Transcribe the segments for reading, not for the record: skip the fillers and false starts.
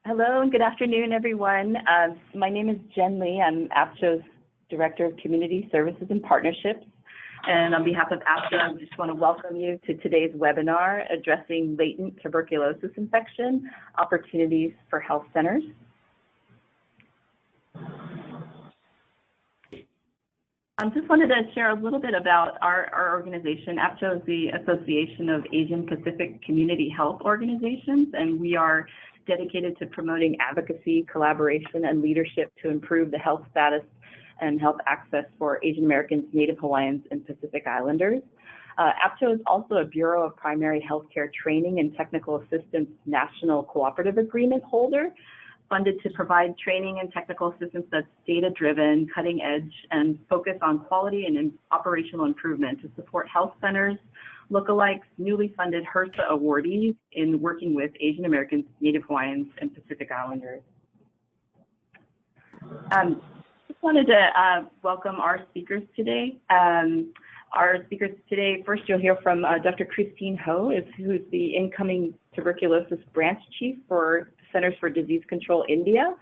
Hello and good afternoon, everyone. My name is Jen Lee. I'm APJO's Director of Community Services and Partnerships. And on behalf of APJO, I just want to welcome you to today's webinar addressing latent tuberculosis infection, opportunities for health centers. I just wanted to share a little bit about our organization. APJO is the Association of Asian Pacific Community Health Organizations, and we are dedicated to promoting advocacy, collaboration, and leadership to improve the health status and health access for Asian Americans, Native Hawaiians, and Pacific Islanders. APJO is also a Bureau of Primary Healthcare Training and Technical Assistance National Cooperative Agreement holder, funded to provide training and technical assistance that's data-driven, cutting-edge, and focus on quality and operational improvement to support health centers, lookalikes, newly funded HRSA awardees in working with Asian Americans, Native Hawaiians, and Pacific Islanders. Just wanted to welcome our speakers today. Our speakers today, first you'll hear from Dr. Christine Ho, who's the incoming tuberculosis branch chief for Centers for Disease Control India.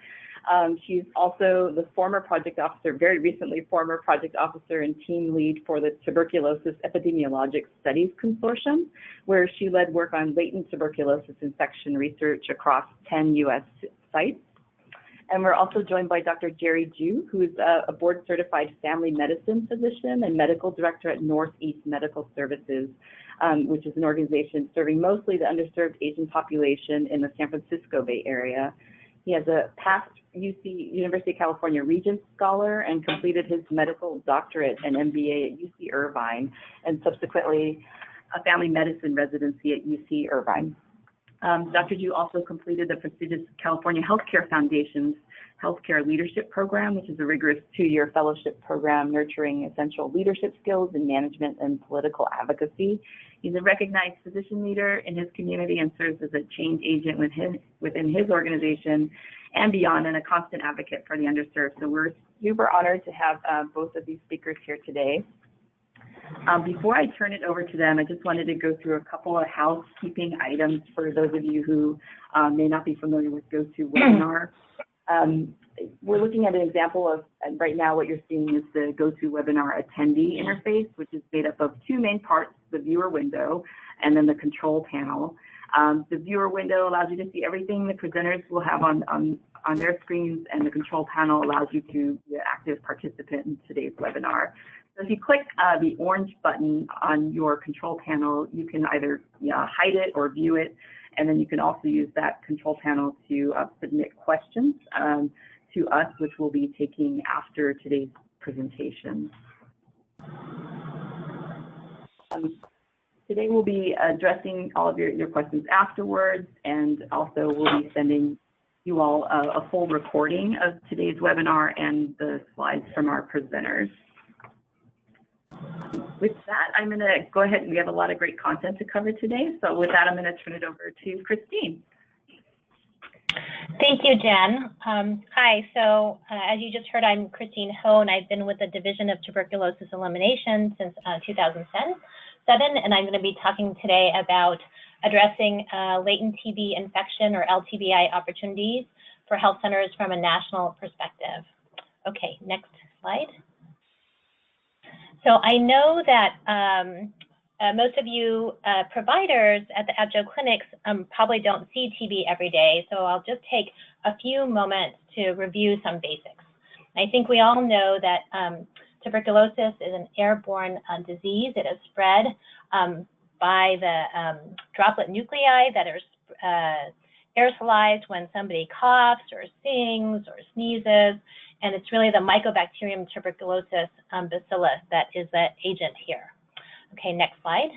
She's also the former project officer, very recently former project officer and team lead for the Tuberculosis Epidemiologic Studies Consortium, where she led work on latent tuberculosis infection research across 10 U.S. sites. And we're also joined by Dr. Jerry Ju, who is a board-certified family medicine physician and medical director at Northeast Medical Services, which is an organization serving mostly the underserved Asian population in the San Francisco Bay Area. He has a past University of California Regents Scholar and completed his medical doctorate and MBA at UC Irvine, and subsequently a family medicine residency at UC Irvine. Dr. Ju also completed the prestigious California Healthcare Foundation's Healthcare Leadership Program, which is a rigorous 2-year fellowship program nurturing essential leadership skills in management and political advocacy. He's a recognized physician leader in his community and serves as a change agent within his organization and beyond, and a constant advocate for the underserved. So we're super honored to have both of these speakers here today. Before I turn it over to them, I just wanted to go through a couple of housekeeping items for those of you who may not be familiar with GoToWebinar. We're looking at an example of, right now what you're seeing is the GoToWebinar attendee interface, which is made up of 2 main parts, the viewer window and then the control panel. The viewer window allows you to see everything the presenters will have on their screens, and the control panel allows you to be an active participant in today's webinar. So if you click the orange button on your control panel, you can either hide it or view it, and then you can also use that control panel to submit questions to us, which we'll be taking after today's presentation. Today we'll be addressing all of your questions afterwards, and also we'll be sending you all a full recording of today's webinar and the slides from our presenters. With that, I'm going to go ahead, and we have a lot of great content to cover today. So with that, I'm going to turn it over to Christine. Thank you, Jen. Hi, so as you just heard, I'm Christine Ho, and I've been with the Division of Tuberculosis Elimination since 2007, and I'm going to be talking today about addressing latent TB infection or LTBI opportunities for health centers from a national perspective. Okay, next slide. So I know that most of you providers at the APJO clinics probably don't see TB every day, so I'll just take a few moments to review some basics. I think we all know that tuberculosis is an airborne disease. It is spread by the droplet nuclei that are aerosolized when somebody coughs or sings or sneezes, and it's really the Mycobacterium tuberculosis bacillus that is the agent here. Okay, next slide.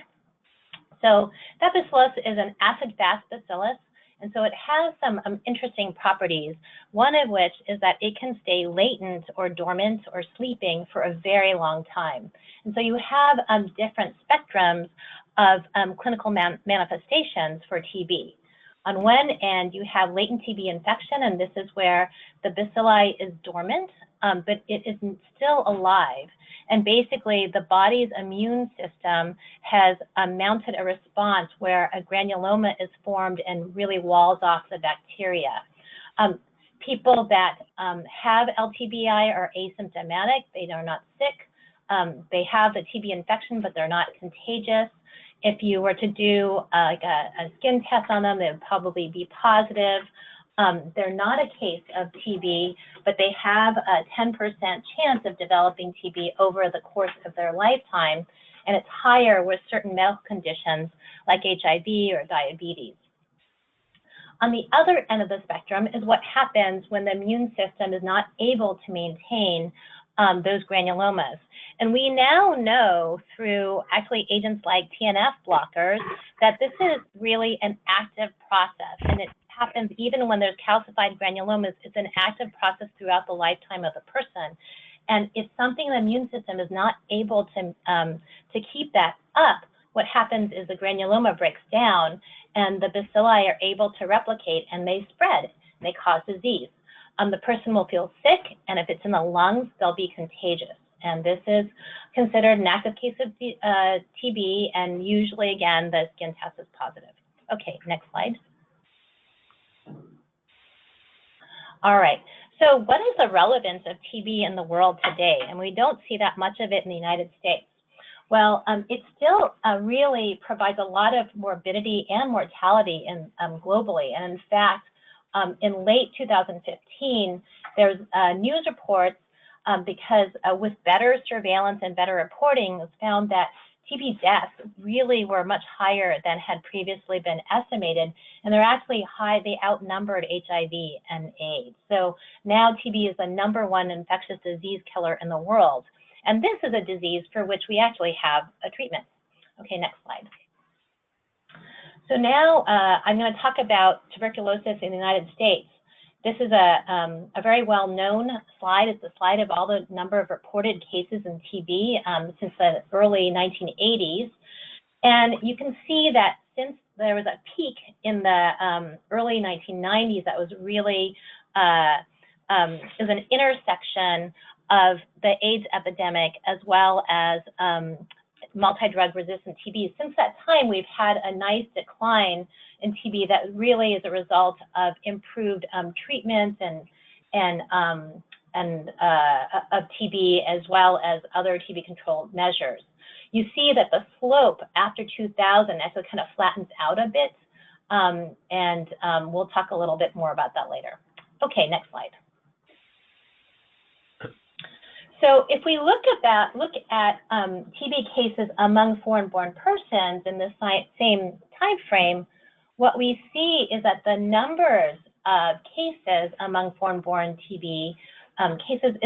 So that bacillus is an acid-fast bacillus, and so it has some interesting properties, one of which is that it can stay latent or dormant or sleeping for a very long time. And so you have different spectrums of clinical manifestations for TB. On one end, you have latent TB infection, and this is where the bacilli is dormant, but it is still alive. And basically, the body's immune system has mounted a response where a granuloma is formed and really walls off the bacteria. People that have LTBI are asymptomatic. They are not sick. They have the TB infection, but they're not contagious. If you were to do like a skin test on them, they would probably be positive. They're not a case of TB, but they have a 10% chance of developing TB over the course of their lifetime, and it's higher with certain medical conditions like HIV or diabetes. On the other end of the spectrum is what happens when the immune system is not able to maintain those granulomas. And we now know through actually agents like TNF blockers that this is really an active process, and it happens even when there's calcified granulomas. It's an active process throughout the lifetime of the person. And if something in the immune system is not able to keep that up, what happens is the granuloma breaks down and the bacilli are able to replicate and they spread and they cause disease. The person will feel sick, and if it's in the lungs, they'll be contagious. And this is considered an active case of TB, and usually, again, the skin test is positive. Okay, next slide. All right, so what is the relevance of TB in the world today? And we don't see that much of it in the United States. Well, it still really provides a lot of morbidity and mortality globally. And in fact, in late 2015, there's news reports because with better surveillance and better reporting, it was found that TB deaths really were much higher than had previously been estimated, and they're actually high. They outnumbered HIV and AIDS. So now TB is the #1 infectious disease killer in the world, and this is a disease for which we actually have a treatment. Okay, next slide. So now I'm going to talk about tuberculosis in the United States. This is a very well-known slide. It's a slide of all the number of reported cases in TB since the early 1980s. And you can see that since there was a peak in the early 1990s, that was really is an intersection of the AIDS epidemic as well as multi-drug resistant TB. Since that time, we've had a nice decline in TB that really is a result of improved treatments and of TB as well as other TB control measures. You see that the slope after 2000 actually kind of flattens out a bit, and we'll talk a little bit more about that later. Okay, next slide. So if we look at TB cases among foreign-born persons in the same time frame, what we see is that the numbers of cases among foreign-born TB cases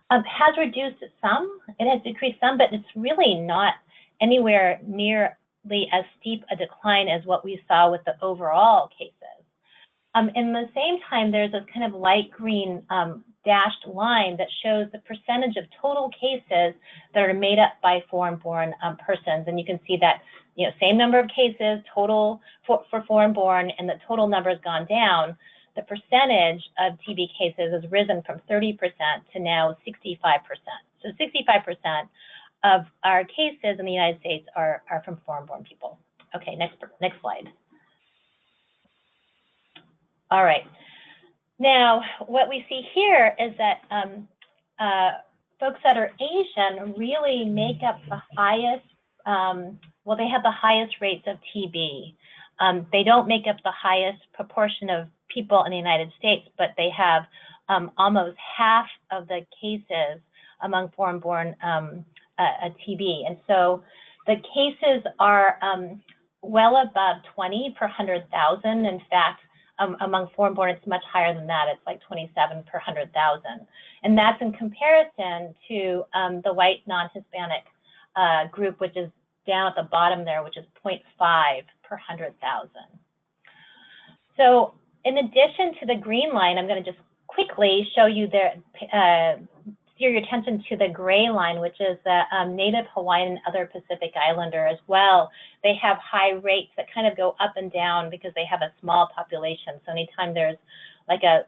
has reduced some. It has decreased some, but it's really not anywhere nearly as steep a decline as what we saw with the overall cases. In the same time, there's a kind of light green dashed line that shows the percentage of total cases that are made up by foreign-born persons. And you can see that, you know, same number of cases total for foreign-born, and the total number has gone down. The percentage of TB cases has risen from 30% to now 65%. So 65% of our cases in the United States are from foreign-born people. Okay, next slide. All right. Now, what we see here is that folks that are Asian really make up the highest, well, they have the highest rates of TB. They don't make up the highest proportion of people in the United States, but they have almost half of the cases among foreign-born TB. And so the cases are well above 20 per 100,000. In fact, among foreign-born, it's much higher than that. It's like 27 per 100,000. And that's in comparison to the white non-Hispanic group, which is down at the bottom there, which is 0.5 per 100,000. So in addition to the green line, I'm going to just quickly show you steer your attention to the gray line, which is the Native Hawaiian and other Pacific Islander as well. They have high rates that kind of go up and down because they have a small population. So anytime there's like a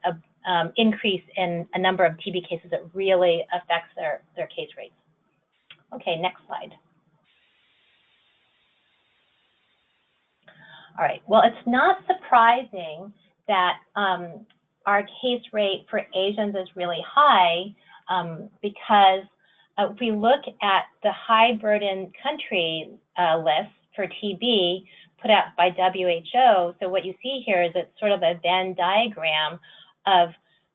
increase in a number of TB cases, it really affects their case rates. Okay, next slide. All right, well, it's not surprising that our case rate for Asians is really high because if we look at the high burden country list for TB put out by WHO, so what you see here is it's sort of a Venn diagram of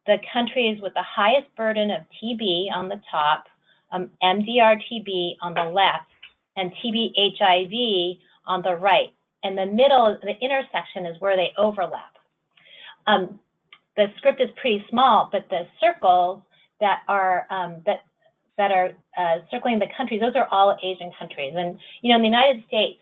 the countries with the highest burden of TB on the top, MDR TB on the left, and TB HIV on the right. And the middle, the intersection is where they overlap. The script is pretty small, but the circles that are circling the countries, those are all Asian countries. And you know, in the United States,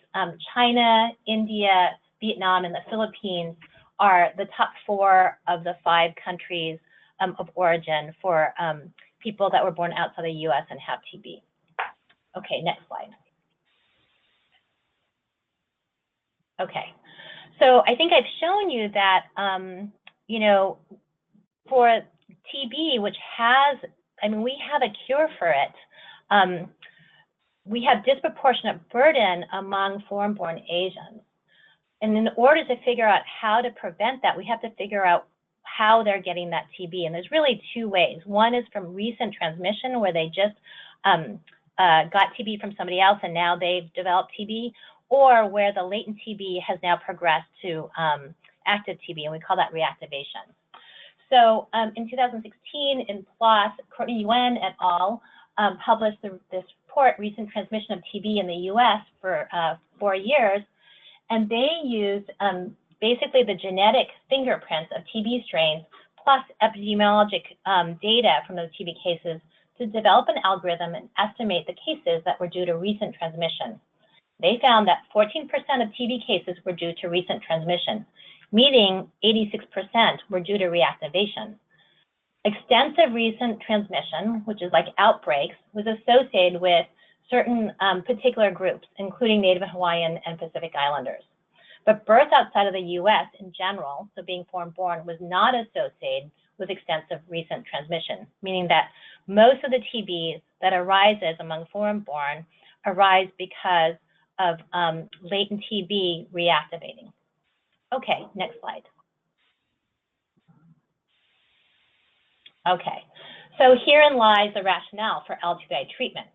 China, India, Vietnam, and the Philippines are the top 4 of the 5 countries of origin for people that were born outside the US and have TB. Okay, next slide. Okay, so I think I've shown you that, you know, for TB, which has, I mean, we have a cure for it. We have disproportionate burden among foreign-born Asians. And in order to figure out how to prevent that, we have to figure out how they're getting that TB. And there's really 2 ways. One is from recent transmission, where they just got TB from somebody else and now they've developed TB, or where the latent TB has now progressed to active TB, and we call that reactivation. So in 2016, in PLOS, Courtney Yuen et al. Published this report, Recent Transmission of TB in the US for 4 years, and they used basically the genetic fingerprints of TB strains plus epidemiologic data from those TB cases to develop an algorithm and estimate the cases that were due to recent transmission. They found that 14% of TB cases were due to recent transmission, meaning 86% were due to reactivation. Extensive recent transmission, which is like outbreaks, was associated with certain particular groups, including Native Hawaiian and Pacific Islanders. But birth outside of the US in general, so being foreign-born, was not associated with extensive recent transmission, meaning that most of the TBs that arises among foreign-born arise because of latent TB reactivating. Okay, next slide. Okay, so herein lies the rationale for LTBI treatment.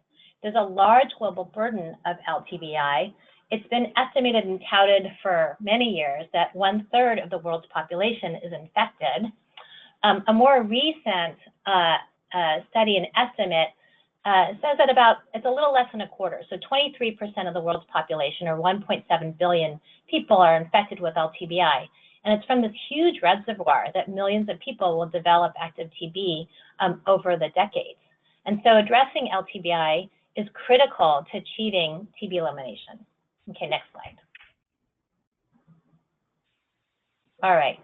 There's a large global burden of LTBI. It's been estimated and touted for many years that 1/3 of the world's population is infected. A more recent study and estimate says that it's a little less than a quarter. So 23% of the world's population, or 1.7 billion people, are infected with LTBI. And it's from this huge reservoir that millions of people will develop active TB over the decades. And so addressing LTBI is critical to achieving TB elimination. Okay, next slide. All right.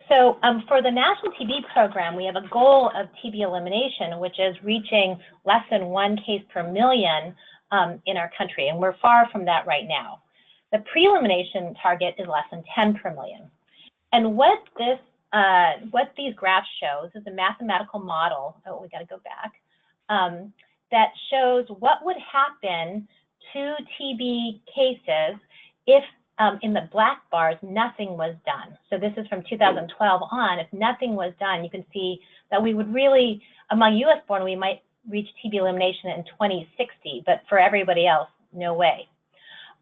So for the National TB Program, we have a goal of TB elimination, which is reaching less than 1 case per million in our country, and we're far from that right now. The pre-elimination target is less than 10 per million. And what these graphs shows is a mathematical model, oh, we gotta go back, that shows what would happen to TB cases if in the black bars, nothing was done. So this is from 2012 on. If nothing was done, you can see that we would really, among US born, we might reach TB elimination in 2060, but for everybody else, no way.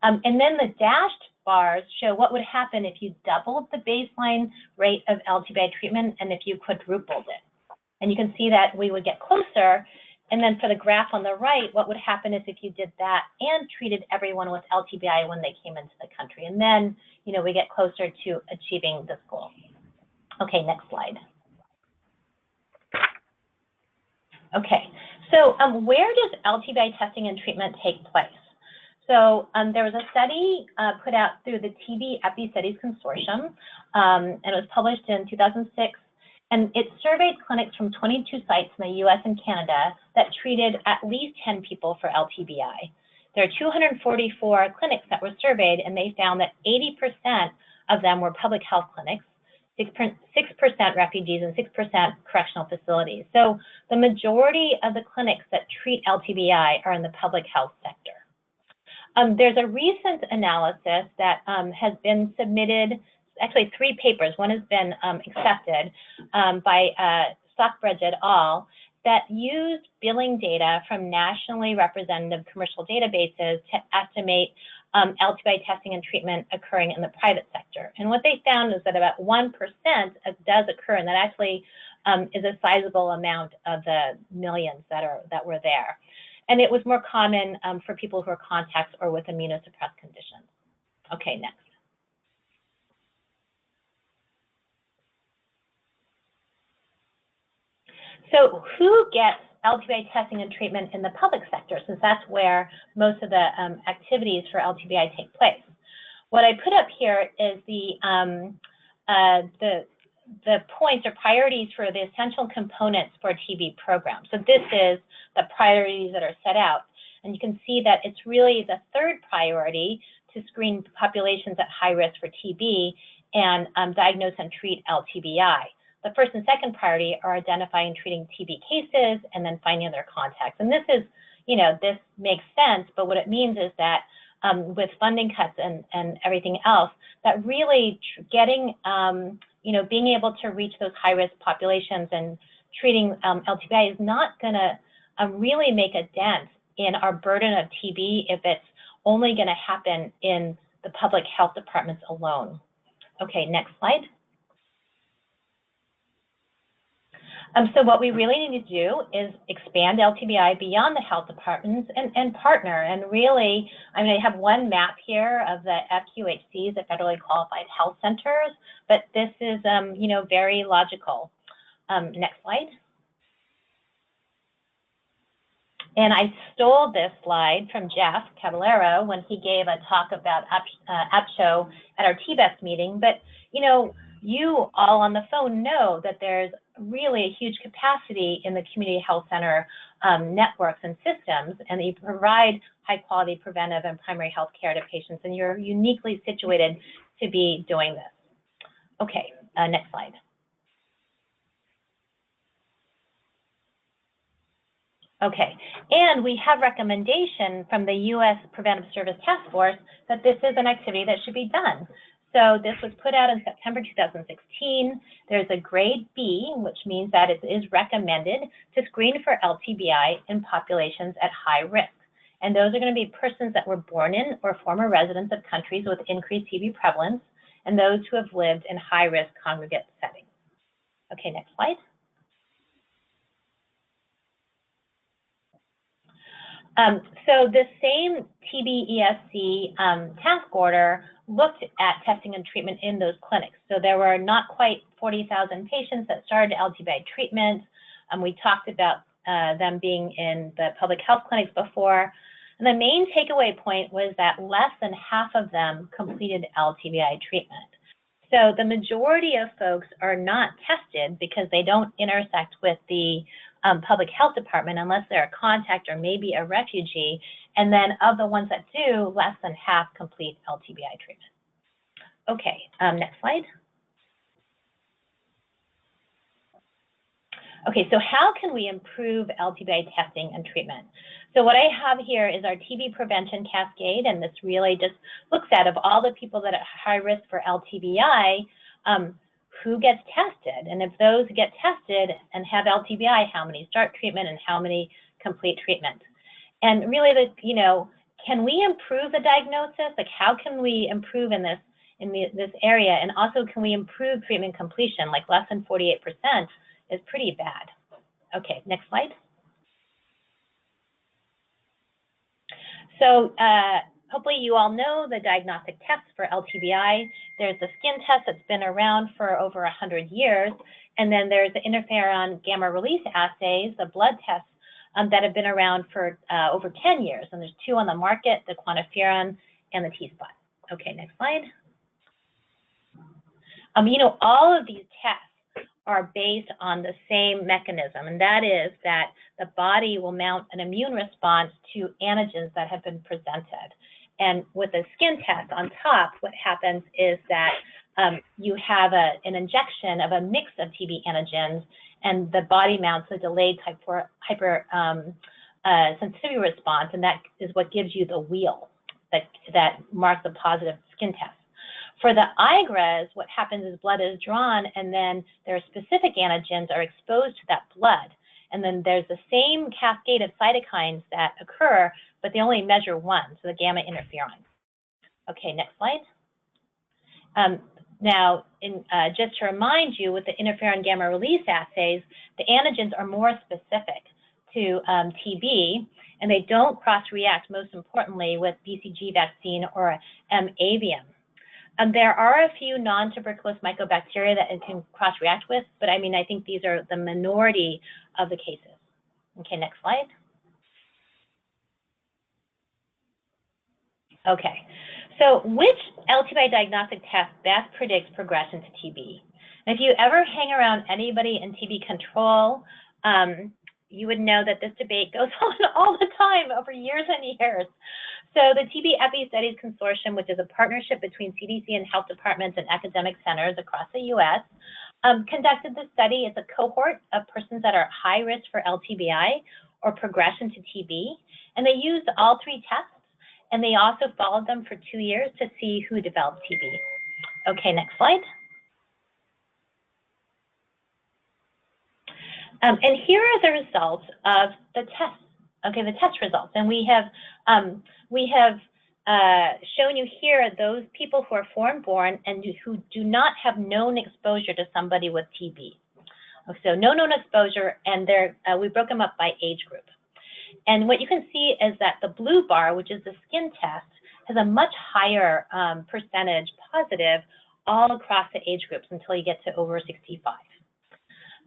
And then the dashed bars show what would happen if you doubled the baseline rate of LTBI treatment and if you quadrupled it. And you can see that we would get closer. And then for the graph on the right, what would happen is if you did that and treated everyone with LTBI when they came into the country. And then, you know, we get closer to achieving this goal. Okay, next slide. Okay, so where does LTBI testing and treatment take place? So there was a study put out through the TB Epi Studies Consortium, and it was published in 2006. And it surveyed clinics from 22 sites in the US and Canada that treated at least 10 people for LTBI. There are 244 clinics that were surveyed, and they found that 80% of them were public health clinics, 6% refugees, and 6% correctional facilities. So the majority of the clinics that treat LTBI are in the public health sector. There's a recent analysis that has been submitted actually 3 papers. One has been accepted by Stockbridge et al. That used billing data from nationally representative commercial databases to estimate LTBI testing and treatment occurring in the private sector. And what they found is that about 1% does occur, and that actually is a sizable amount of the millions that were there. And it was more common for people who are contacts or with immunosuppressed conditions. Okay, next. So who gets LTBI testing and treatment in the public sector, since that's where most of the activities for LTBI take place? What I put up here is the points or priorities for the essential components for a TB program. So this is the priorities that are set out. And you can see that it's really the 3rd priority to screen populations at high risk for TB and diagnose and treat LTBI. The 1st and 2nd priority are identifying and treating TB cases and then finding their contacts. And this is, this makes sense, but what it means is that with funding cuts and everything else, that really getting, being able to reach those high-risk populations and treating LTBI is not going to really make a dent in our burden of TB if it's only going to happen in the public health departments alone. Okay, next slide. So what we really need to do is expand LTBI beyond the health departments and partner. And really, I have one map here of the FQHCs, the Federally Qualified Health Centers, but this is, very logical. Next slide. And I stole this slide from Jeff Caballero when he gave a talk about APSHO at our TBEST meeting. But, you all on the phone know that there's really a huge capacity in the community health center networks and systems, and they provide high quality preventive and primary health care to patients, and you're uniquely situated to be doing this. Okay, next slide. Okay, and we have recommendation from the U.S. Preventive Service Task Force that this is an activity that should be done. So this was put out in September 2016. There's a grade B, which means that it is recommended to screen for LTBI in populations at high risk. And those are going to be persons that were born in or former residents of countries with increased TB prevalence, and those who have lived in high-risk congregate settings. Okay, next slide. So the same TB-ESC task order looked at testing and treatment in those clinics. So there were not quite 40,000 patients that started LTBI treatment. We talked about them being in the public health clinics before. And the main takeaway point was that less than half of them completed LTBI treatment. So the majority of folks are not tested because they don't intersect with the public health department unless they're a contact or maybe a refugee. And then of the ones that do, less than half complete LTBI treatment. Okay, next slide. Okay, so how can we improve LTBI testing and treatment? So what I have here is our TB prevention cascade, and this really just looks at, of all the people that are high risk for LTBI, who gets tested, and if those get tested and have LTBI, how many start treatment and how many complete treatment. And really, can we improve the diagnosis? Like, how can we improve in this area? And also, can we improve treatment completion? Like less than 48% is pretty bad. Okay, next slide. So hopefully you all know the diagnostic tests for LTBI. There's the skin test that's been around for over 100 years. And then there's the interferon gamma release assays, the blood tests that have been around for over 10 years. And there's 2 on the market, the quantiferon and the T-spot. Okay, next slide. All of these tests are based on the same mechanism, and that is that the body will mount an immune response to antigens that have been presented. And with a skin test on top, what happens is that you have an injection of a mix of TB antigens, and the body mounts a delayed hyper sensitivity response, and that is what gives you the wheel that marks a positive skin test. For the IGRAs, what happens is blood is drawn, and then their specific antigens are exposed to that blood. And then there's the same cascade of cytokines that occur, but they only measure one, so the gamma interferon. Okay, next slide. Now, just to remind you, with the interferon gamma release assays, the antigens are more specific to TB, and they don't cross-react, most importantly, with BCG vaccine or avium. There are a few non-tuberculous mycobacteria that it can cross-react with, but I mean, I think these are the minority of the cases. Okay, next slide. Okay, so which LTBI diagnostic test best predicts progression to TB? And if you ever hang around anybody in TB control, you would know that this debate goes on all the time over years and years. So the TB Epi Studies Consortium, which is a partnership between CDC and health departments and academic centers across the US, conducted this study. It's a cohort of persons that are at high risk for LTBI or progression to TB. And they used all three tests, and they also followed them for 2 years to see who developed TB. Okay, next slide. And here are the results of the tests. Okay, the test results. And we have shown you here those people who are foreign-born and who do not have known exposure to somebody with TB. So no known exposure, and we broke them up by age group. And what you can see is that the blue bar, which is the skin test, has a much higher percentage positive all across the age groups until you get to over 65.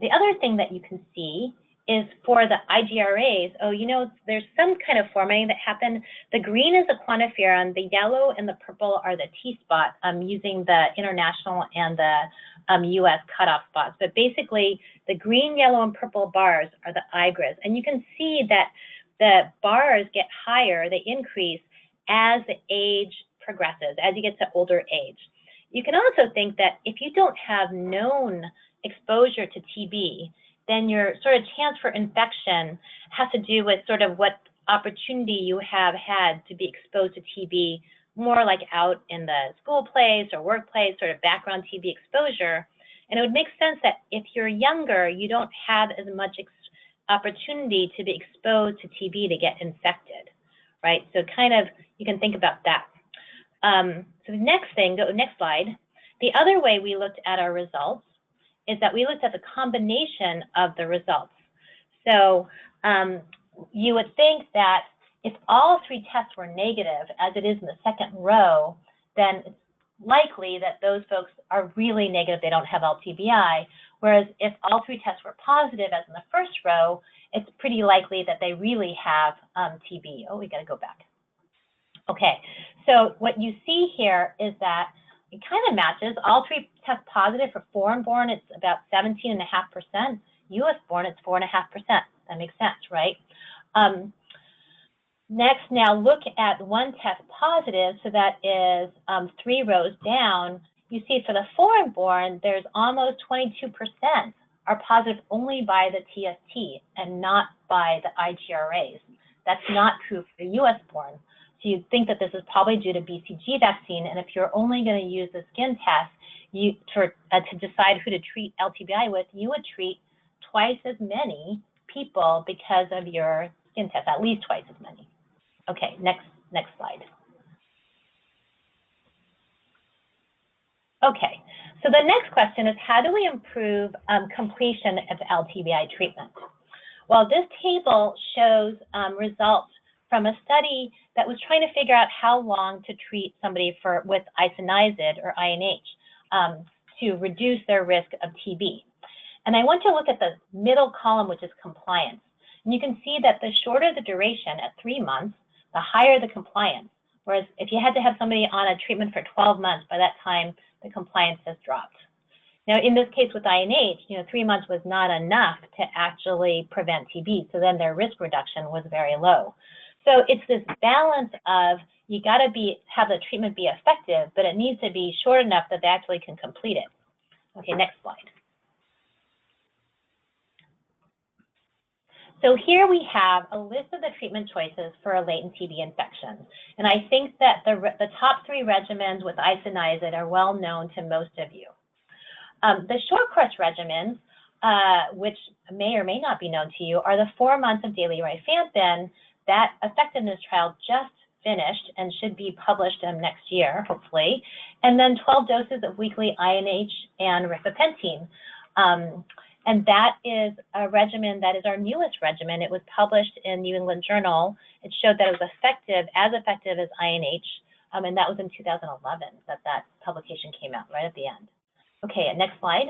The other thing that you can see is for the IGRAs, oh, you know, there's some kind of formatting that happened. The green is the quantiferon, the yellow and the purple are the T-spot using the international and the US cutoff spots. But basically, the green, yellow, and purple bars are the IGRAs. And you can see that the bars get higher, they increase as the age progresses, as you get to older age. You can also think that if you don't have known exposure to TB, then your sort of chance for infection has to do with sort of what opportunity you have had to be exposed to TB, more like out in the school place or workplace, sort of background TB exposure. And it would make sense that if you're younger, you don't have as much opportunity to be exposed to TB to get infected, right? So kind of, you can think about that. So the next thing, go next slide. The other way we looked at our results is that we looked at the combination of the results. So you would think that if all three tests were negative, as it is in the second row, then it's likely that those folks are really negative, they don't have LTBI. Whereas if all three tests were positive, as in the first row, it's pretty likely that they really have TB. Oh, we gotta go back. Okay, so what you see here is that it kind of matches. All three test positive for foreign-born, it's about 17.5%. US-born, it's 4.5%. That makes sense, right? Next, now look at one test positive, so that is 3 rows down. You see for the foreign-born, there's almost 22% are positive only by the TST and not by the IGRAs. That's not true for the US-born. So you'd think that this is probably due to BCG vaccine, and if you're only going to use the skin test to decide who to treat LTBI with, you would treat twice as many people because of your skin test, at least twice as many. Okay, next slide. Okay, so the next question is, how do we improve completion of LTBI treatment? Well, this table shows results from a study that was trying to figure out how long to treat somebody with isoniazid or INH to reduce their risk of TB. And I want to look at the middle column, which is compliance. And you can see that the shorter the duration at 3 months, the higher the compliance. Whereas if you had to have somebody on a treatment for 12 months, by that time, the compliance has dropped. Now, in this case with INH, 3 months was not enough to actually prevent TB. So then their risk reduction was very low. So it's this balance of you got to have the treatment be effective, but it needs to be short enough that they actually can complete it. Okay, next slide. So here we have a list of the treatment choices for a latent TB infection. And I think that the top 3 regimens with isoniazid are well known to most of you. The short course regimens, which may or may not be known to you, are the 4 months of daily rifampin. That effectiveness trial just finished and should be published next year, hopefully. And then 12 doses of weekly INH and rifapentine. And that is a regimen that is our newest regimen. It was published in New England Journal. It showed that it was effective as INH, and that was in 2011 that publication came out right at the end. Okay, next slide.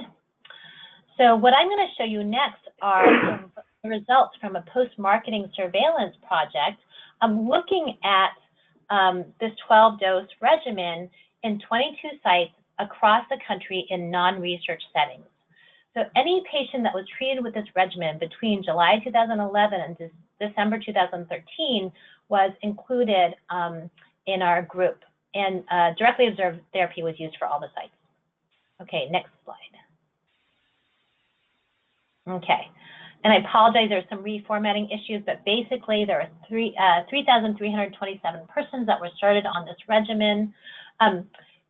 So what I'm going to show you next are the results from a post-marketing surveillance project. I'm looking at this 12-dose regimen in 22 sites across the country in non-research settings. So any patient that was treated with this regimen between July 2011 and December 2013 was included in our group, and directly observed therapy was used for all the sites. Okay, next slide. Okay, and I apologize, there's some reformatting issues, but basically there are 3,327 persons that were started on this regimen.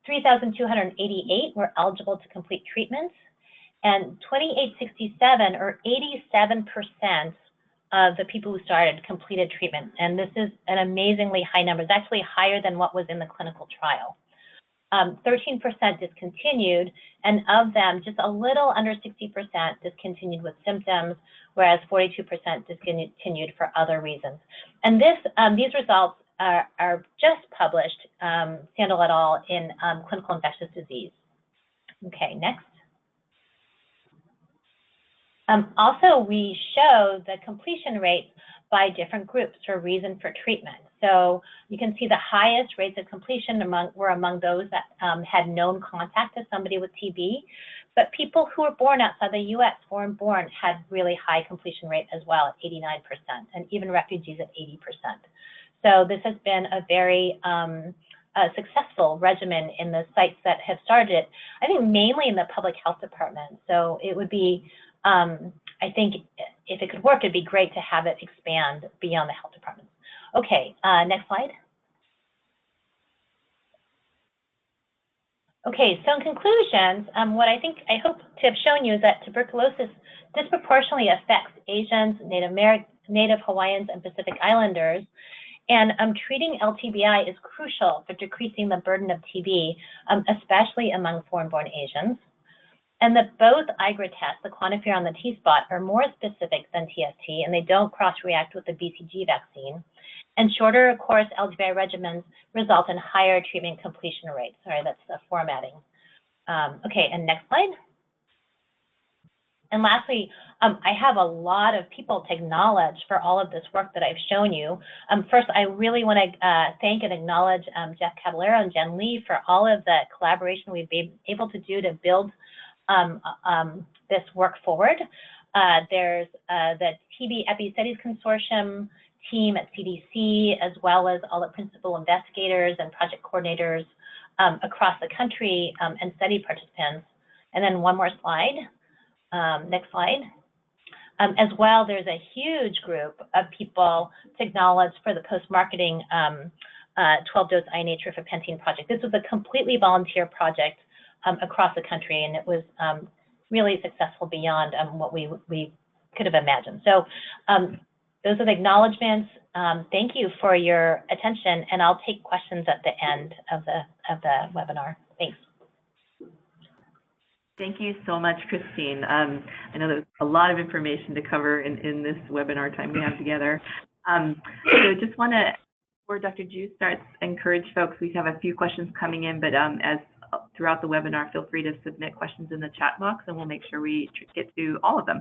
3,288 were eligible to complete treatments, and 2,867, or 87% of the people who started completed treatment. And this is an amazingly high number. It's actually higher than what was in the clinical trial. 13% discontinued, and of them, just a little under 60% discontinued with symptoms, whereas 42% discontinued for other reasons. And these results are just published, Sandel et al., in Clinical Infectious Disease. Okay, next. Also, we show the completion rates by different groups for reason for treatment. So you can see the highest rates of completion were among those that had known contact to somebody with TB, but people who were born outside the US, foreign born, had really high completion rate as well at 89%, and even refugees at 80%. So this has been a very successful regimen in the sites that have started, I think mainly in the public health department. So it would be, I think if it could work, it'd be great to have it expand beyond the health departments. Okay, next slide. Okay, so in conclusions, what I hope to have shown you is that tuberculosis disproportionately affects Asians, Native Hawaiians, and Pacific Islanders. And treating LTBI is crucial for decreasing the burden of TB, especially among foreign-born Asians. And that both IGRA tests, the quantiferon and the T-spot, are more specific than TST, and they don't cross-react with the BCG vaccine. And shorter course LTBI regimens result in higher treatment completion rates. Sorry, that's the formatting. Okay, and next slide. And lastly, I have a lot of people to acknowledge for all of this work that I've shown you. First, I really want to thank and acknowledge Jeff Caballero and Jen Lee for all of the collaboration we've been able to do to build this work forward. There's the TB Epi Studies Consortium team at CDC, as well as all the principal investigators and project coordinators across the country and study participants. And then one more slide. Next slide. As well, there's a huge group of people to acknowledge for the post-marketing 12-dose INH rifapentine project. This was a completely volunteer project across the country, and it was really successful beyond what we could have imagined. So those are the acknowledgements. Thank you for your attention, and I'll take questions at the end of the webinar. Thanks. Thank you so much, Christine. I know there's a lot of information to cover in this webinar time we have together. So just want to, before Dr. Ju starts, encourage folks, we have a few questions coming in, but as throughout the webinar, feel free to submit questions in the chat box, and we'll make sure we get to all of them.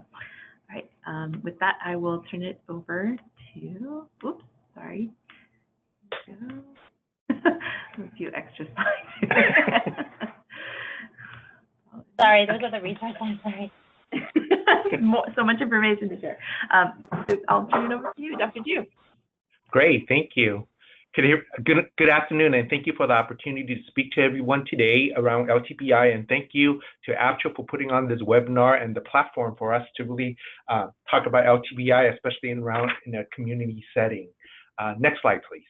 All right, with that, I will turn it over to, oops, sorry. A few extra slides here. Sorry, those are the resources, I'm sorry. So much information to share. So I'll turn it over to you, Dr. Ju. Great, thank you. Good afternoon, and thank you for the opportunity to speak to everyone today around LTBI, and thank you to ABCHO for putting on this webinar and the platform for us to really talk about LTBI, especially in a community setting. Next slide, please.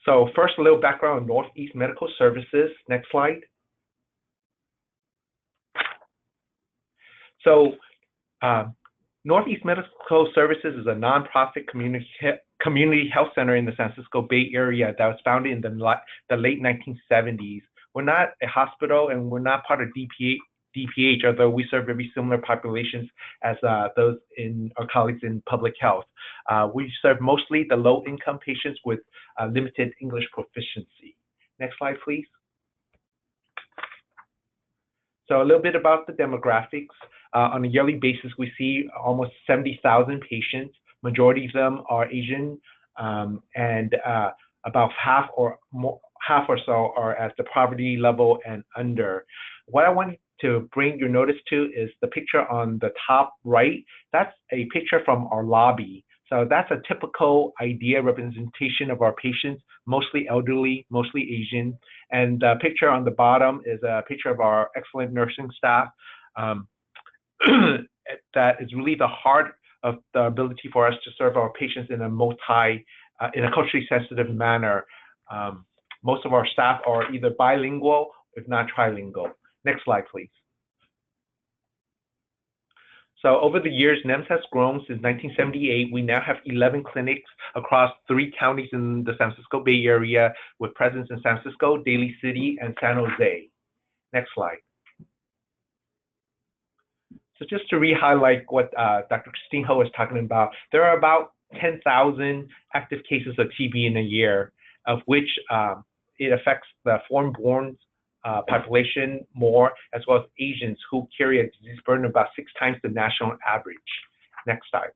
So first, a little background on Northeast Medical Services. Next slide. So Northeast Medical Services is a nonprofit community health center in the San Francisco Bay Area that was founded in the late 1970s. We're not a hospital and we're not part of DPH, although we serve very similar populations as those in our colleagues in public health. We serve mostly the low-income patients with limited English proficiency. Next slide, please. So a little bit about the demographics. On a yearly basis, we see almost 70,000 patients. Majority of them are Asian, and about half or so are at the poverty level and under. What I want to bring your notice to is the picture on the top right. That's a picture from our lobby. So that's a typical idea representation of our patients, mostly elderly, mostly Asian. And the picture on the bottom is a picture of our excellent nursing staff. That is really the heart of the ability for us to serve our patients in a culturally sensitive manner. Most of our staff are either bilingual, if not trilingual. Next slide, please. So over the years, NEMS has grown since 1978. We now have 11 clinics across 3 counties in the San Francisco Bay Area with presence in San Francisco, Daly City, and San Jose. Next slide. So just to re-highlight what Dr. Christine Ho was talking about, there are about 10,000 active cases of TB in a year, of which it affects the foreign-born population more, as well as Asians who carry a disease burden about 6 times the national average. Next slide.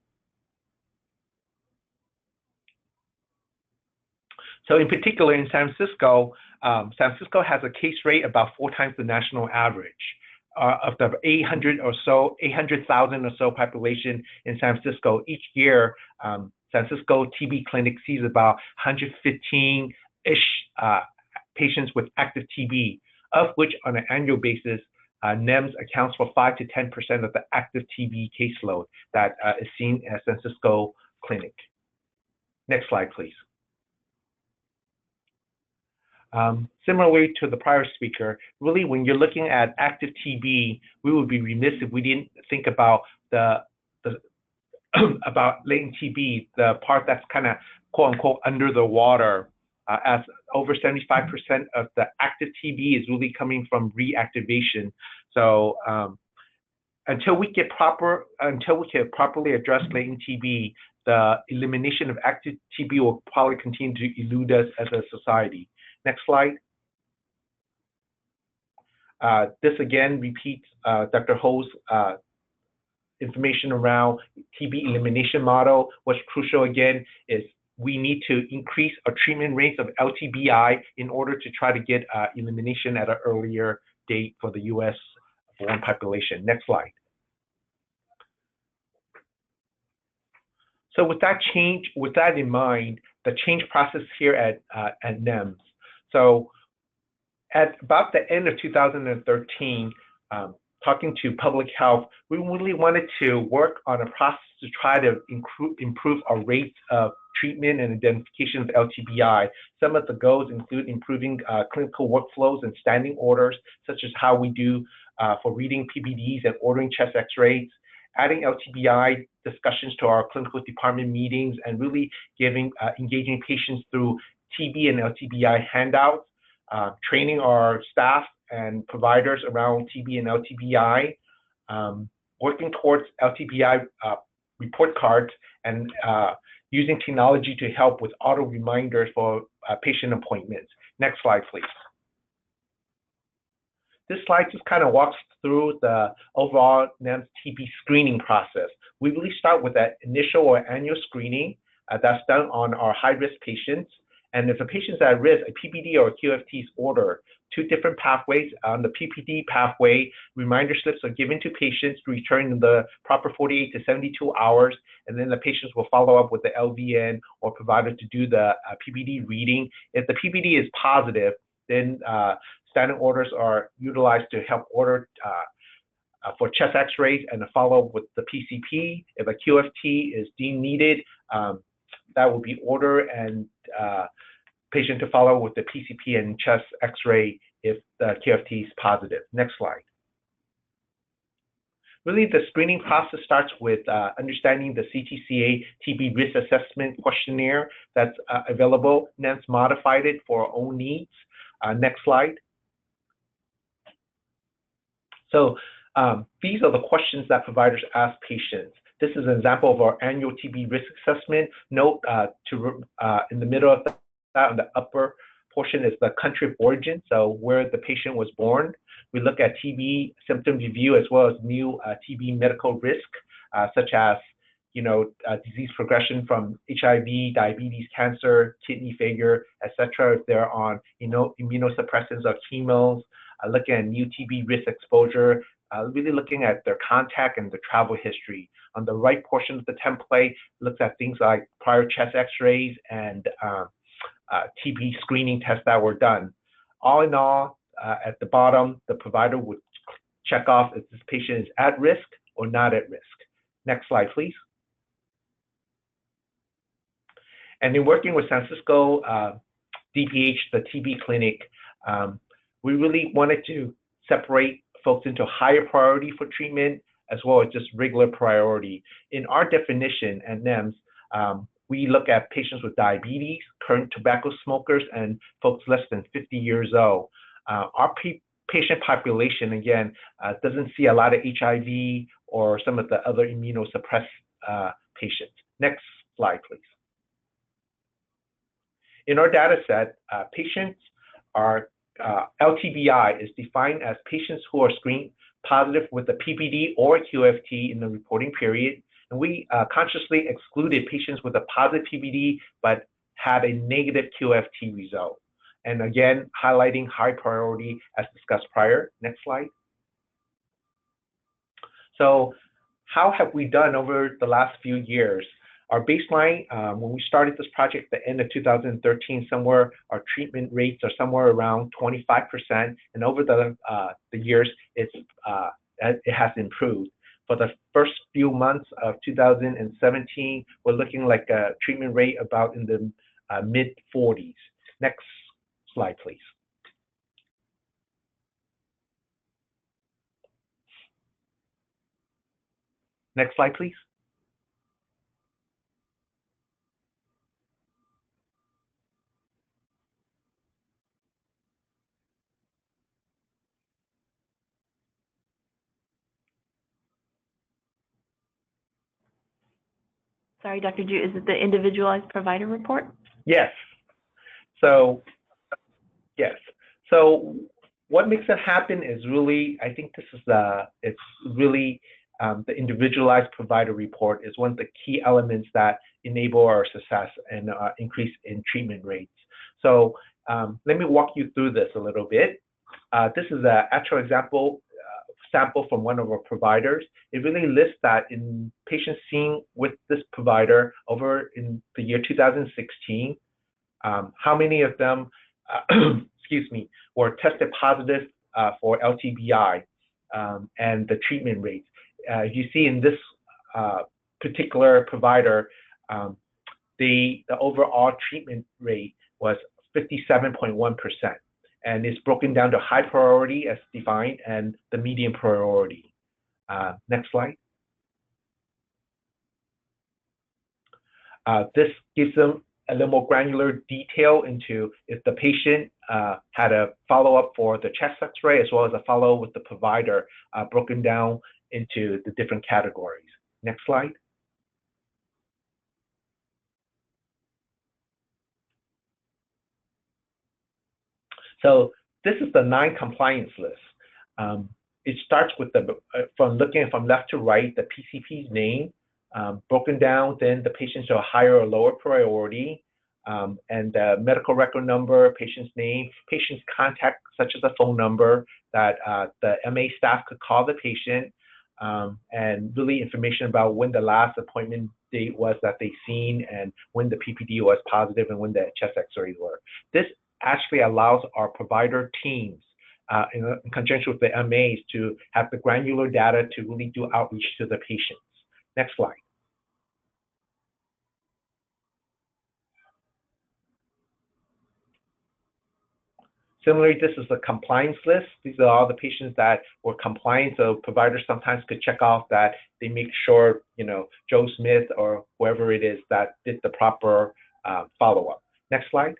So in particular, in San Francisco has a case rate about 4 times the national average. Of the 800,000 or so population in San Francisco, each year, San Francisco TB clinic sees about 115-ish patients with active TB, of which on an annual basis, NEMS accounts for 5 to 10% of the active TB caseload that is seen at San Francisco clinic. Next slide, please. Similarly to the prior speaker, really when you're looking at active TB, we would be remiss if we didn't think about about latent TB, the part that's kind of quote unquote under the water, as over 75% of the active TB is really coming from reactivation. So until we can properly address latent TB, the elimination of active TB will probably continue to elude us as a society. Next slide. This again repeats Dr. Ho's information around TB elimination model. What's crucial again is we need to increase our treatment rates of LTBI in order to try to get elimination at an earlier date for the US born population. Next slide. So with that in mind, the change process here at NEMS. So at about the end of 2013, talking to public health, we really wanted to work on a process to try to improve our rates of treatment and identification of LTBI. Some of the goals include improving clinical workflows and standing orders, such as how we do for reading PBDs and ordering chest x-rays, adding LTBI discussions to our clinical department meetings, and really engaging patients through TB and LTBI handouts, training our staff and providers around TB and LTBI, working towards LTBI report cards, and using technology to help with auto reminders for patient appointments. Next slide, please. This slide just kind of walks through the overall NEMS TB screening process. We really start with that initial or annual screening that's done on our high-risk patients. And if a patient's at risk, a PPD or a QFT is ordered. Two different pathways. On the PPD pathway, reminder slips are given to patients to return in the proper 48 to 72 hours, and then the patients will follow up with the LVN or provider to do the PPD reading. If the PPD is positive, then standing orders are utilized to help order for chest x-rays and a follow-up with the PCP. If a QFT is deemed needed, that will be ordered and patient to follow with the PCP and chest x-ray if the QFT is positive. Next slide. Really, the screening process starts with understanding the CTCA TB risk assessment questionnaire that's available. NEMS modified it for our own needs. Next slide. So these are the questions that providers ask patients. This is an example of our annual TB risk assessment. Note in the middle of that, on the upper portion, is the country of origin, so where the patient was born. We look at TB symptom review as well as new TB medical risk, such as disease progression from HIV, diabetes, cancer, kidney failure, etc. If they're on immunosuppressants or chemos, looking at new TB risk exposure, really looking at their contact and their travel history. On the right portion of the template looks at things like prior chest x-rays and TB screening tests that were done. All in all, at the bottom, the provider would check off if this patient is at risk or not at risk. Next slide, please. And in working with San Francisco DPH, the TB clinic, we really wanted to separate folks into higher priority for treatment as well as just regular priority. In our definition at NEMS, we look at patients with diabetes, current tobacco smokers, and folks less than 50 years old. Our patient population, again, doesn't see a lot of HIV or some of the other immunosuppressed patients. Next slide, please. In our data set, patients are, LTBI is defined as patients who are screened positive with a PPD or QFT in the reporting period. And we consciously excluded patients with a positive PPD but had a negative QFT result. And again, highlighting high priority as discussed prior. Next slide. So how have we done over the last few years? Our baseline, when we started this project at the end of 2013, our treatment rates are somewhere around 25%. And over the years, it has improved. For the first few months of 2017, we're looking like a treatment rate about in the mid-40s. Next slide, please. Next slide, please. Sorry, Dr. Ju, is it the individualized provider report? Yes. So, yes. So what makes it happen is really, I think this is it's really the individualized provider report is one of the key elements that enable our success and increase in treatment rates. So let me walk you through this a little bit. This is an actual example sample from one of our providers. It really lists that in patients seen with this provider over in the year 2016, how many of them, excuse me, were tested positive for LTBI and the treatment rates. You see in this particular provider, the overall treatment rate was 57.1%. And it's broken down to high priority as defined and the medium priority. Next slide. This gives them a little more granular detail into if the patient had a follow-up for the chest x-ray as well as a follow-up with the provider, broken down into the different categories. Next slide. So this is the non-compliance list. It starts with from looking from left to right, the PCP's name, broken down, then the patients to a higher or lower priority, and the medical record number, patient's name, patient's contact, such as a phone number that the MA staff could call the patient, and really information about when the last appointment date was that they seen and when the PPD was positive and when the chest x-rays were. This actually allows our provider teams in conjunction with the MAs to have the granular data to really do outreach to the patients. Next slide. Similarly, this is a compliance list. These are all the patients that were compliant, so providers sometimes could check off that they make sure, Joe Smith or whoever it is that did the proper follow-up. Next slide.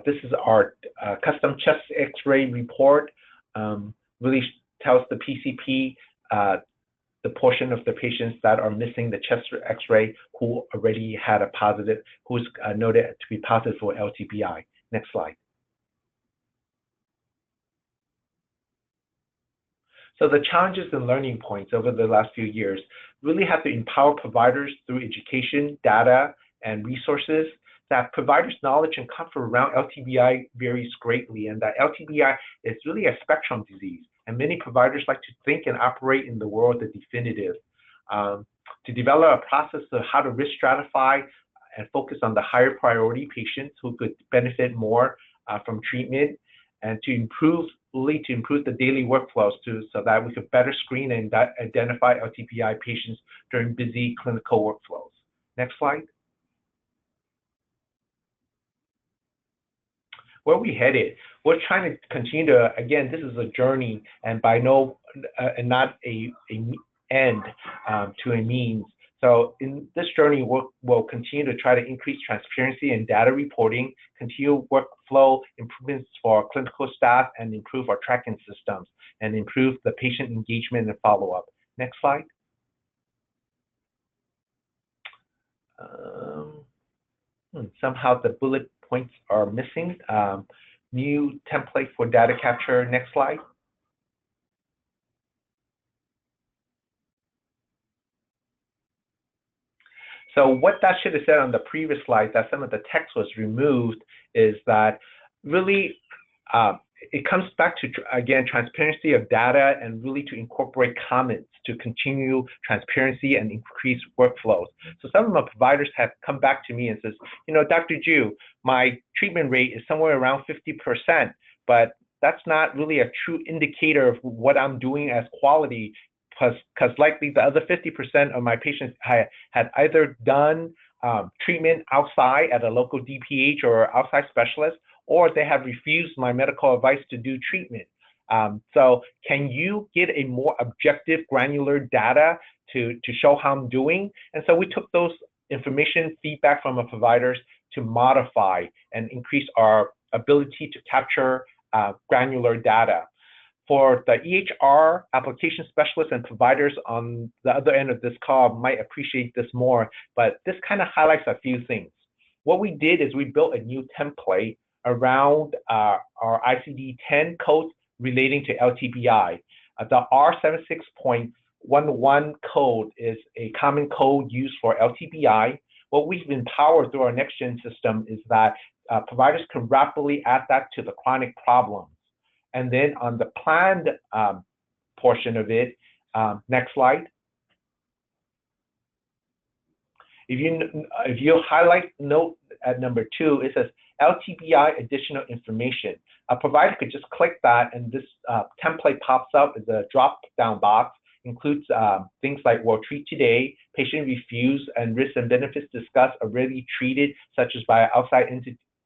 This is our custom chest x-ray report. Really tells the PCP the portion of the patients that are missing the chest x-ray who already had a positive, who's noted to be positive for LTBI. Next slide. So the challenges and learning points over the last few years really have to empower providers through education, data, and resources. That providers' knowledge and comfort around LTBI varies greatly, and that LTBI is really a spectrum disease. And many providers like to think and operate in the world of the definitive. To develop a process of how to risk stratify and focus on the higher priority patients who could benefit more from treatment, and to improve the daily workflows so that we could better screen and identify LTBI patients during busy clinical workflows. Next slide. Where we headed, we're trying to continue to, again, this is a journey and by and not a end to a means. So in this journey, we'll continue to try to increase transparency and data reporting, continue workflow improvements for our clinical staff, and improve our tracking systems, and improve the patient engagement and follow-up. Next slide. Somehow the bullet points are missing. New template for data capture. Next slide. So what that should have said on the previous slide, that some of the text was removed, is that really it comes back to, again, transparency of data and really to incorporate comments to continue transparency and increase workflows. So some of my providers have come back to me and says, Dr. Ju, my treatment rate is somewhere around 50%, but that's not really a true indicator of what I'm doing as quality, because likely the other 50% of my patients had either done treatment outside at a local DPH or outside specialist, or they have refused my medical advice to do treatment. So can you get a more objective, granular data to show how I'm doing? And so we took those information feedback from our providers to modify and increase our ability to capture granular data. For the EHR application specialists and providers on the other end of this call might appreciate this more, but this kind of highlights a few things. What we did is we built a new template around our ICD-10 codes relating to LTBI. The R76.11 code is a common code used for LTBI. What we've empowered through our next-gen system is that providers can rapidly add that to the chronic problems. And then on the planned portion of it, next slide. If you highlight note at number 2, it says LTBI additional information. A provider could just click that and this template pops up as a drop-down box, includes things like will treat today, patient refused, and risks and benefits discussed already treated, such as by outside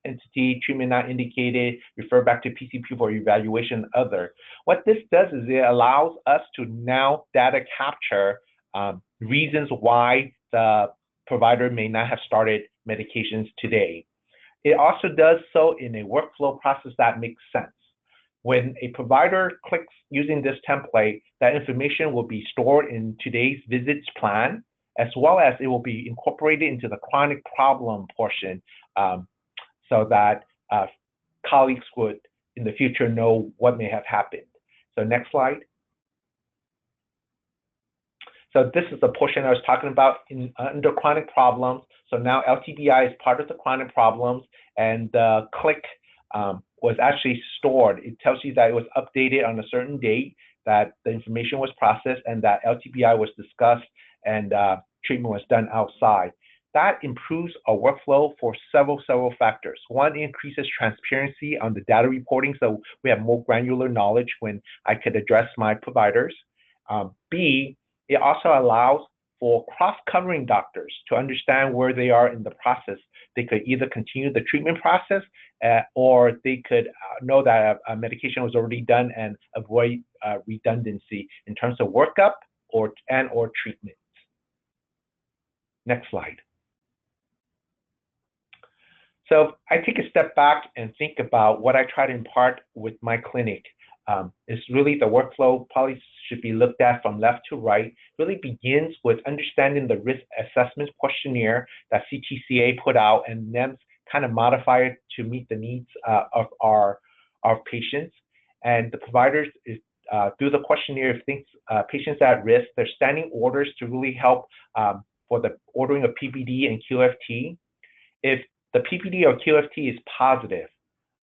entity, treatment not indicated, refer back to PCP for evaluation, other. What this does is it allows us to now data capture reasons why the provider may not have started medications today. It also does so in a workflow process that makes sense. When a provider clicks using this template, that information will be stored in today's visits plan, as well as it will be incorporated into the chronic problem portion, so that colleagues would, in the future, know what may have happened. So next slide. So this is the portion I was talking about under chronic problems. So now LTBI is part of the chronic problems, and the click was actually stored. It tells you that it was updated on a certain date, that the information was processed, and that LTBI was discussed, and treatment was done outside. That improves our workflow for several factors. One, increases transparency on the data reporting, so we have more granular knowledge when I could address my providers. B, it also allows for cross-covering doctors to understand where they are in the process. They could either continue the treatment process or they could know that a medication was already done and avoid redundancy in terms of workup or treatment. Next slide. So I take a step back and think about what I try to impart with my clinic. Is really the workflow probably should be looked at from left to right. Really begins with understanding the risk assessment questionnaire that CTCA put out, and then kind of modify it to meet the needs of our patients. And the providers through the questionnaire, if thinks patients at risk, they're standing orders to really help for the ordering of PPD and QFT. If the PPD or QFT is positive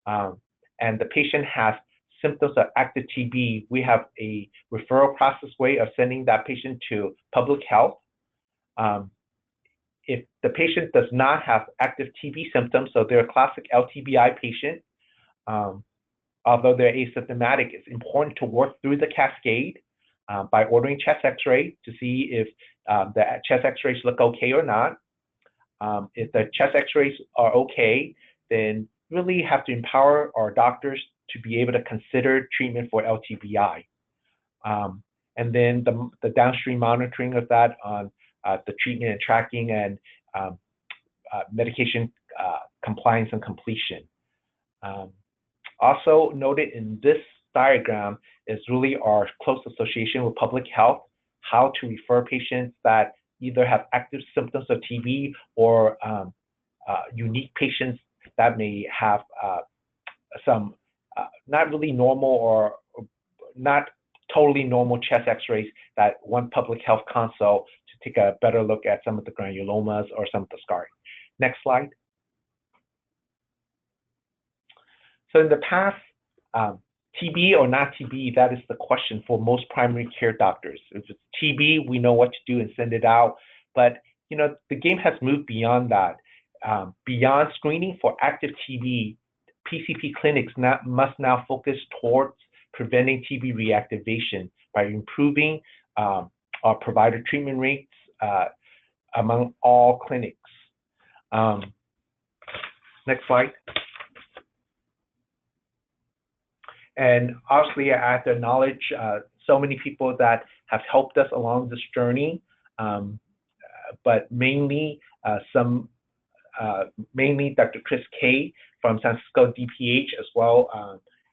and the patient has symptoms of active TB, we have a referral process way of sending that patient to public health. If the patient does not have active TB symptoms, so they're a classic LTBI patient, although they're asymptomatic, it's important to work through the cascade by ordering chest x-ray to see if the chest x-rays look okay or not. If the chest x-rays are okay, then really have to empower our doctors to be able to consider treatment for LTBI. And then the downstream monitoring of that on the treatment and tracking and medication compliance and completion. Also noted in this diagram is really our close association with public health, how to refer patients that either have active symptoms of TB or unique patients that may have some not really normal or not totally normal chest x-rays, that one public health consult to take a better look at some of the granulomas or some of the scarring. Next slide. So in the past, TB or not TB, that is the question for most primary care doctors. If it's TB, we know what to do and send it out. But you know, the game has moved beyond that. Beyond screening for active TB, PCP clinics must now focus towards preventing TB reactivation by improving our provider treatment rates among all clinics. Next slide. And obviously, I have to acknowledge so many people that have helped us along this journey, but mainly mainly Dr. Chris Kay from San Francisco DPH, as well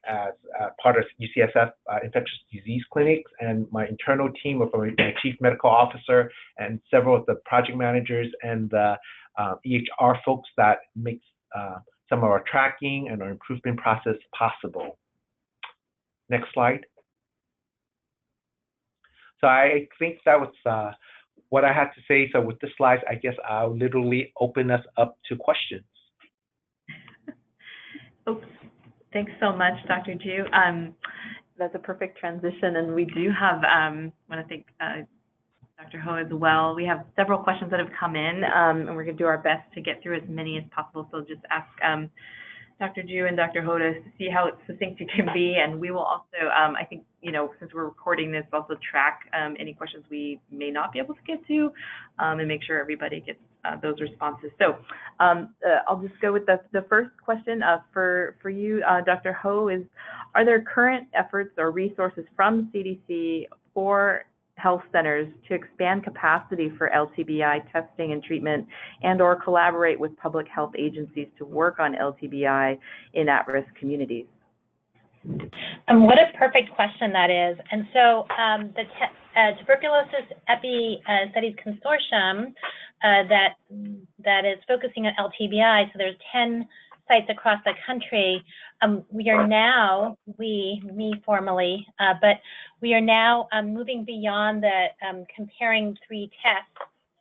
as part of UCSF infectious disease clinics, and my internal team of my chief medical officer and several of the project managers and the EHR folks that makes some of our tracking and our improvement process possible. Next slide. So I think that was what I had to say. So with the slides, I guess I'll literally open us up to questions. Oops. Thanks so much, Dr. Ju. That's a perfect transition, and we do have, I want to thank Dr. Ho as well. We have several questions that have come in, and we're going to do our best to get through as many as possible. So just ask Dr. Ju and Dr. Ho to see how succinct you can be, and we will also, I think, you know, since we're recording this, also track any questions we may not be able to get to, and make sure everybody gets those responses. So I'll just go with the first question for you, Dr. Ho, is, are there current efforts or resources from CDC for health centers to expand capacity for LTBI testing and treatment, and or collaborate with public health agencies to work on LTBI in at-risk communities? What a perfect question that is. And so the Tuberculosis Epi Studies Consortium that is focusing on LTBI, so there's 10 sites across the country, we are now, me formally, but we are now moving beyond the comparing 3 tests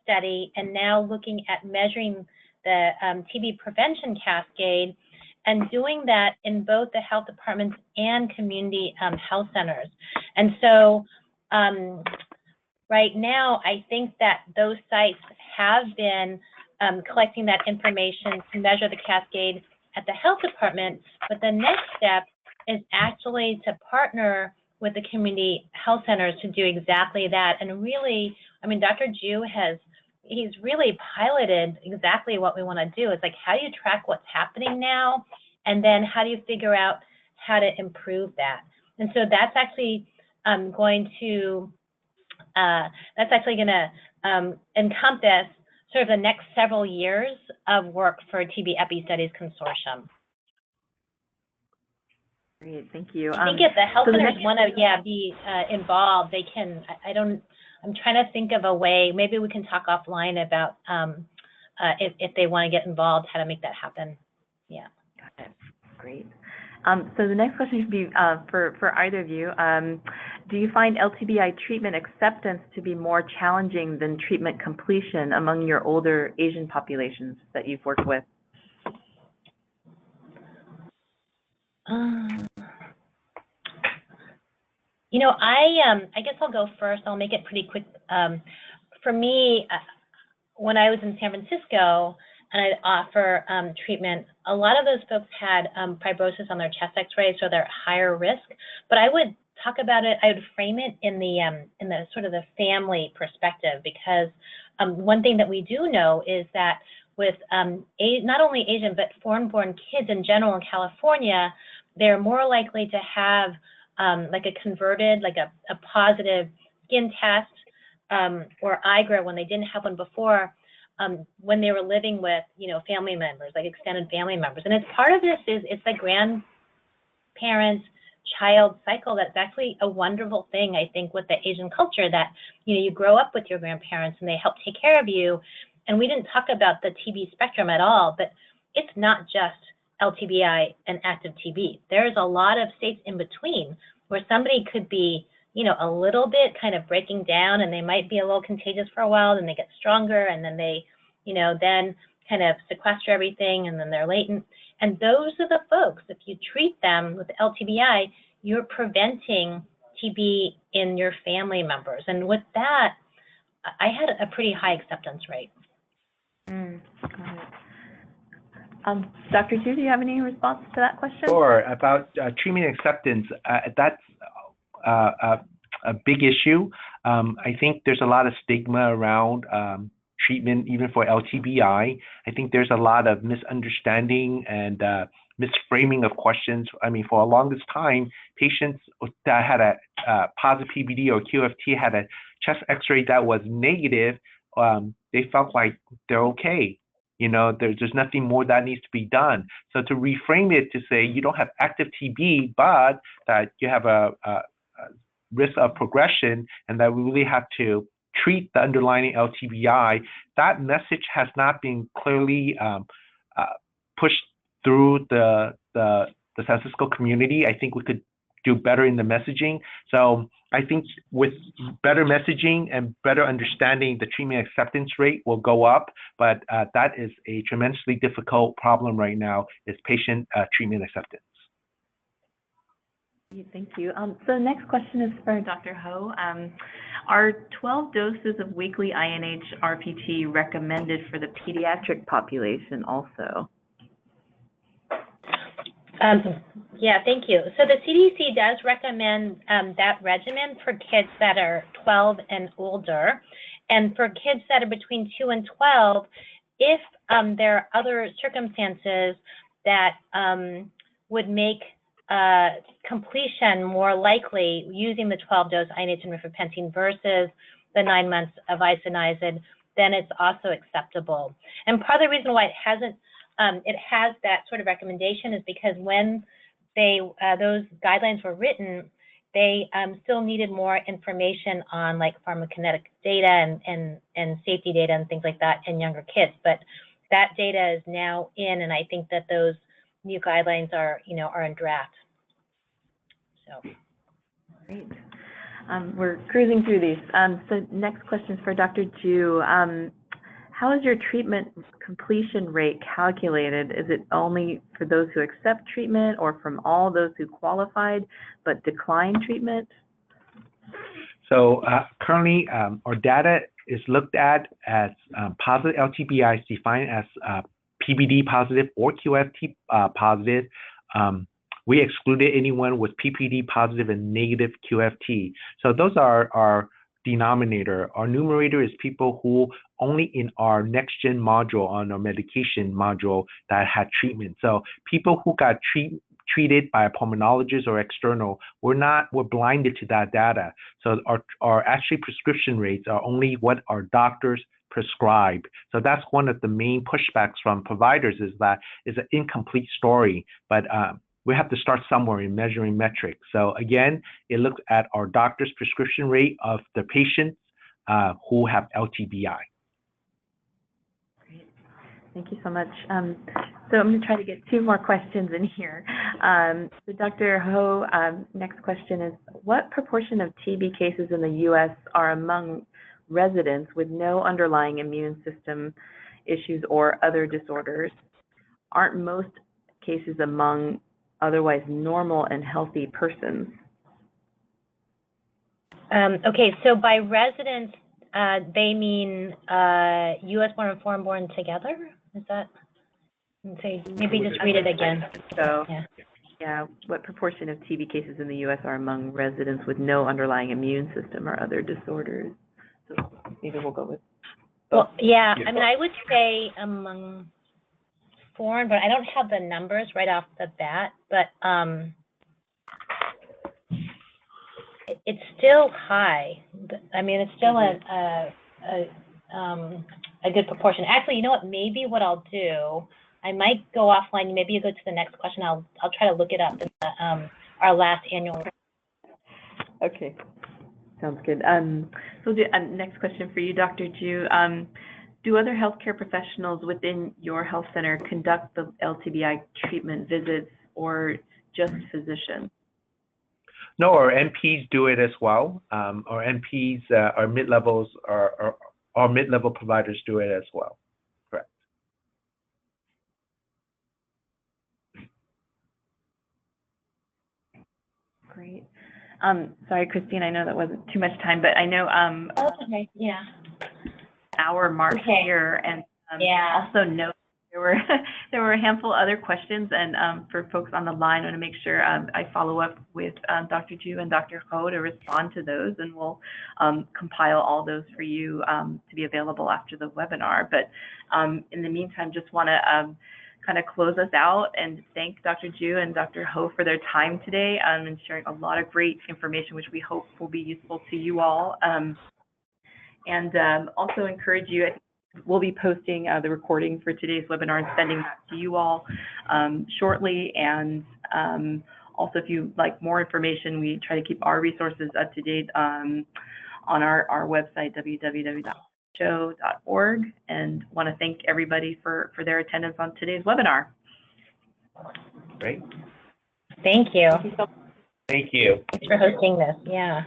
study and now looking at measuring the TB prevention cascade and doing that in both the health departments and community health centers. And so right now, I think that those sites have been collecting that information to measure the cascade at the health department, but the next step is actually to partner with the community health centers to do exactly that. And really, I mean, Dr. Ju he's really piloted exactly what we want to do. It's like, how do you track what's happening now? And then how do you figure out how to improve that? And so that's actually going to encompass sort of the next several years of work for TB Epi Studies Consortium. Great, thank you. I think if the health centers want to be involved, they can. I'm trying to think of a way. Maybe we can talk offline about if they want to get involved, how to make that happen. Yeah. Got it. Great. So the next question should be for either of you. Do you find LTBI treatment acceptance to be more challenging than treatment completion among your older Asian populations that you've worked with? You know, I guess I'll go first. I'll make it pretty quick. For me, when I was in San Francisco and I'd offer treatment, a lot of those folks had fibrosis on their chest X-ray, so they're at higher risk. But I would talk about it. I would frame it in the sort of the family perspective, because one thing that we do know is that with not only Asian but foreign-born kids in general in California, they're more likely to have like a converted, like a positive skin test or IGRA when they didn't have one before, when they were living with, you know, family members, like extended family members. And it's part of this is it's the grandparents child cycle. That's actually a wonderful thing, I think, with the Asian culture, that, you know, you grow up with your grandparents and they help take care of you. And we didn't talk about the TB spectrum at all, but it's not just LTBI and active TB. There's a lot of states in between where somebody could be, you know, a little bit kind of breaking down, and they might be a little contagious for a while, then they get stronger, and then they, you know, then kind of sequester everything, and then they're latent. And those are the folks, if you treat them with LTBI, you're preventing TB in your family members. And with that, I had a pretty high acceptance rate. Got it. Dr. Chu, do you have any response to that question? Sure. About treatment acceptance, that's a big issue. I think there's a lot of stigma around treatment, even for LTBI. I think there's a lot of misunderstanding and misframing of questions. I mean, for the longest time, patients that had a positive PBD or QFT had a chest X-ray that was negative. They felt like they're okay. You know, there's nothing more that needs to be done. So to reframe it to say you don't have active TB, but that you have a risk of progression and that we really have to treat the underlying LTBI, that message has not been clearly pushed through the San Francisco community. I think we could do better in the messaging. So I think with better messaging and better understanding, the treatment acceptance rate will go up, but that is a tremendously difficult problem right now, is patient treatment acceptance. Thank you. So the next question is for Dr. Ho. Are 12 doses of weekly INH RPT recommended for the pediatric population also? Yeah, thank you. So the CDC does recommend that regimen for kids that are 12 and older. And for kids that are between 2 and 12, if there are other circumstances that would make completion more likely using the 12-dose INH and rifapentine versus the 9 months of isoniazid, then it's also acceptable. And part of the reason why it has that sort of recommendation is because when those guidelines were written, they still needed more information on like pharmacokinetic data and safety data and things like that in younger kids. But that data is now in, and I think that those new guidelines are, are in draft. So. Great. We're cruising through these. So next question is for Dr. Ju. How is your treatment completion rate calculated? Is it only for those who accept treatment or from all those who qualified but decline treatment? So currently, our data is looked at as positive LTBI is defined as PBD positive or QFT positive. We excluded anyone with PPD positive and negative QFT. So those are our denominator. Our numerator is people who only in our next-gen module, on our medication module, that had treatment. So people who got treated by a pulmonologist or external, we're blinded to that data. So our actually prescription rates are only what our doctors prescribe. So that's one of the main pushbacks from providers, is that it's an incomplete story. But we have to start somewhere in measuring metrics. So again, it looks at our doctor's prescription rate of the patients who have LTBI. Great. Thank you so much. So I'm going to try to get 2 more questions in here. So Dr. Ho, next question is, what proportion of TB cases in the U.S. are among residents with no underlying immune system issues or other disorders? Aren't most cases among otherwise normal and healthy persons? Okay, so by residents, they mean U.S. born and foreign born together? Is that? Okay, maybe just read it again. So, yeah, what proportion of TB cases in the U.S. are among residents with no underlying immune system or other disorders? So maybe we'll go with. Well, yeah, I mean, I would say among foreign, but I don't have the numbers right off the bat, but it's still high. I mean, it's still a good proportion. Actually, you know what? Maybe what I'll do, I might go offline. Maybe you go to the next question. I'll try to look it up in the, our last annual. Okay, sounds good. So the next question for you, Dr. Ju. Do other healthcare professionals within your health center conduct the LTBI treatment visits, or just physicians? No, our NPs do it as well. Our NPs, our mid-levels, our mid-level providers do it as well. Correct. Great. Sorry, Christine, I know that wasn't too much time, but I know okay, yeah. Hour mark here, and also note there were a handful of other questions, and for folks on the line, I want to make sure I follow up with Dr. Ju and Dr. Ho to respond to those, and we'll compile all those for you to be available after the webinar. But in the meantime, just want to kind of close us out and thank Dr. Ju and Dr. Ho for their time today and sharing a lot of great information, which we hope will be useful to you all. And also encourage you, we'll be posting the recording for today's webinar and sending that to you all shortly. And also, if you like more information, we try to keep our resources up to date on our website, www.show.org. And want to thank everybody for their attendance on today's webinar. Great. Thank you. Thank you. Thanks for hosting this. Yeah.